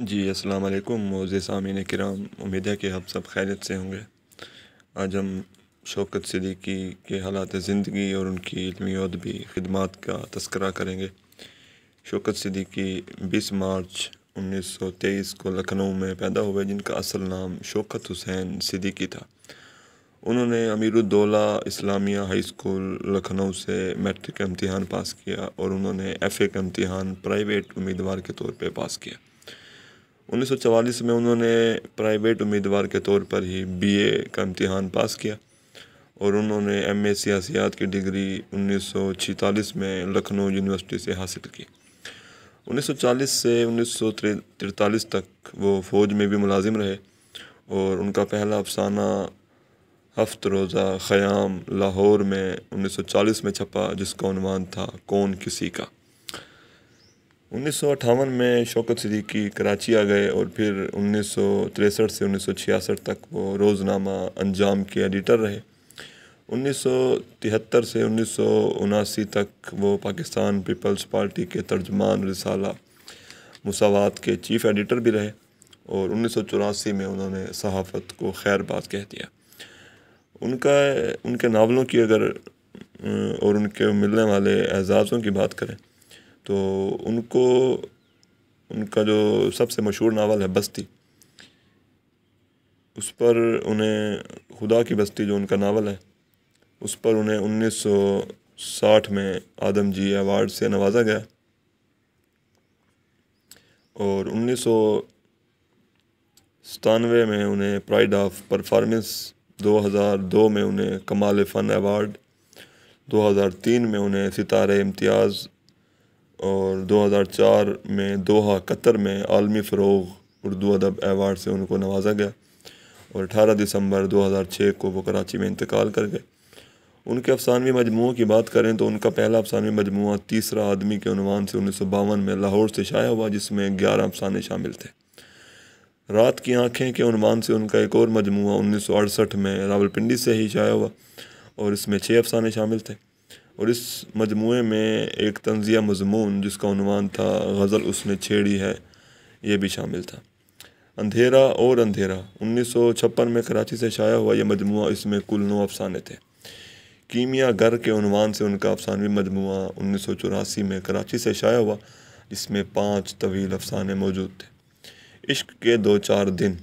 جی السلام علیکم معزز سامعین کرام، امید ہے کہ آپ سب خیریت سے ہوں گے۔ آج ہم شوکت صدیقی کے حالات زندگی اور ان کی علمی و ادبی خدمات کا تذکرہ کریں گے۔ شوکت صدیقی 20 مارچ 1923 کو لکھنؤ میں پیدا ہوئے، جن کا اصل نام شوکت حسین صدیقی تھا۔ انہوں نے امیر الدولہ اسلامیہ ہائی اسکول لکھنؤ سے میٹرک کا امتحان پاس کیا اور انہوں نے ایف اے کا امتحان پرائیویٹ امیدوار کے طور پہ پاس کیا۔ 1944 میں انہوں نے پرائیویٹ امیدوار کے طور پر ہی بی اے کا امتحان پاس کیا اور انہوں نے ایم اے سیاسیات کی ڈگری 1946 میں لکھنؤ یونیورسٹی سے حاصل کی۔ 1940 سے 1943 تک وہ فوج میں بھی ملازم رہے اور ان کا پہلا افسانہ ہفت روزہ خیام لاہور میں 1940 میں چھپا، جس کا عنوان تھا کون کسی کا۔ 1958 میں شوکت صدیقی کراچی آ گئے اور پھر 1963 سے 1966 تک وہ روزنامہ انجام کے ایڈیٹر رہے۔ 1973 سے 1979 تک وہ پاکستان پیپلز پارٹی کے ترجمان رسالہ مساوات کے چیف ایڈیٹر بھی رہے اور 1984 میں انہوں نے صحافت کو خیر بات کہہ دیا۔ ان کے ناولوں کی اگر اور ان کے ملنے والے اعزازوں کی بات کریں تو ان کا جو سب سے مشہور ناول ہے بستی، اس پر انہیں خدا کی بستی جو ان کا ناول ہے، اس پر انہیں 1960 میں آدم جی ایوارڈ سے نوازا گیا اور 1997 میں انہیں پرائڈ آف پرفارمنس، 2002 میں انہیں کمال فن ایوارڈ، 2003 میں انہیں ستارہ امتیاز اور 2004 میں دوحہ قطر میں عالمی فروغ اردو ادب ایوارڈ سے ان کو نوازا گیا اور 18 دسمبر 2006 کو وہ کراچی میں انتقال کر گئے۔ ان کے افسانوی مجموعوں کی بات کریں تو ان کا پہلا افسانوی مجموعہ تیسرا آدمی کے عنوان سے 1952 میں لاہور سے شائع ہوا، جس میں 11 افسانے شامل تھے۔ رات کی آنکھیں کے عنوان سے ان کا ایک اور مجموعہ 1968 میں راولپنڈی سے ہی شائع ہوا اور اس میں 6 افسانے شامل تھے اور اس مجموعے میں ایک طنزیہ مضمون جس کا عنوان تھا غزل اس نے چھیڑی ہے، یہ بھی شامل تھا۔ اندھیرا اور اندھیرا 1956 میں کراچی سے شائع ہوا یہ مجموعہ، اس میں کل 9 افسانے تھے۔ کیمیا گر کے عنوان سے ان کا افسانوی مجموعہ 1984 میں کراچی سے شائع ہوا، جس میں 5 طویل افسانے موجود تھے۔ عشق کے 2-4 دن،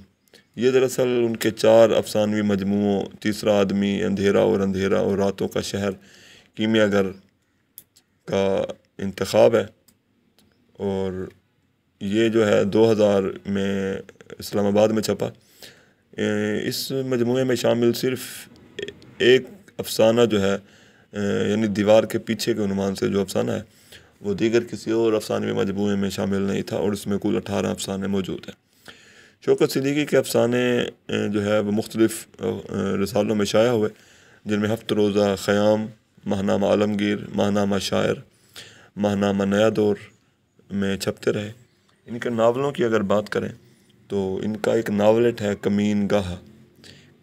یہ دراصل ان کے 4 افسانوی مجموعوں تیسرا آدمی، اندھیرا اور راتوں کا شہر کیمیا گر کا انتخاب ہے اور یہ جو ہے 2000 میں اسلام آباد میں چھپا۔ اس مجموعے میں شامل صرف ایک افسانہ جو ہے، یعنی دیوار کے پیچھے کے عنوان سے جو افسانہ ہے، وہ دیگر کسی اور افسانوی مجموعے میں شامل نہیں تھا اور اس میں کل 18 افسانے موجود ہیں۔ شوکت صدیقی کے افسانے جو ہے وہ مختلف رسالوں میں شائع ہوئے، جن میں ہفت روزہ خیام، ماہنامہ عالمگیر، ماہنامہ شاعر، ماہنامہ نیا دور میں چھپتے رہے۔ ان کے ناولوں کی اگر بات کریں تو ان کا ایک ناولٹ ہے کمین گاہ۔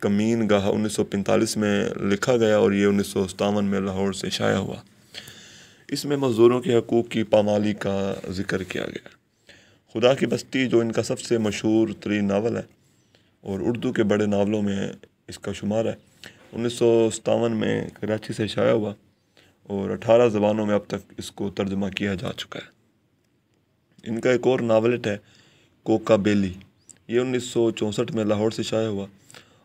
1945 میں لکھا گیا اور یہ 1957 میں لاہور سے شائع ہوا۔ اس میں مزدوروں کے حقوق کی پامالی کا ذکر کیا گیا۔ خدا کی بستی جو ان کا سب سے مشہور ترین ناول ہے اور اردو کے بڑے ناولوں میں اس کا شمار ہے، 1957 میں کراچی سے شائع ہوا اور 18 زبانوں میں اب تک اس کو ترجمہ کیا جا چکا ہے۔ ان کا ایک اور ناولٹ ہے کوکا بیلی، یہ 1964 میں لاہور سے شائع ہوا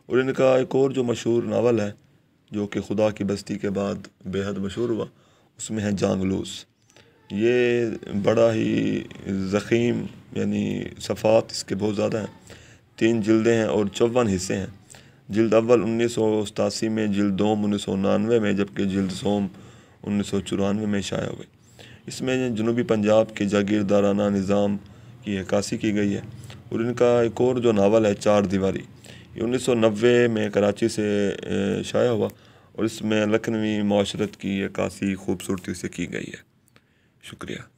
اور ان کا ایک اور جو مشہور ناول ہے جو کہ خدا کی بستی کے بعد بے حد مشہور ہوا، اس میں ہے جانگلوس۔ یہ بڑا ہی ضخیم، یعنی صفحات اس کے بہت زیادہ ہیں، 3 جلدیں ہیں اور 54 حصے ہیں۔ جلد اول 1987 میں، جلد دوم 1999 میں، جبکہ جلد سوم 1994 میں شائع ہوئے۔ اس میں جنوبی پنجاب کے جاگیردارانہ نظام کی عکاسی کی گئی ہے اور ان کا ایک اور جو ناول ہے 4 دیواری، یہ 1990 میں کراچی سے شائع ہوا اور اس میں لکھنوی معاشرت کی عکاسی خوبصورتی سے کی گئی ہے۔ شکریہ۔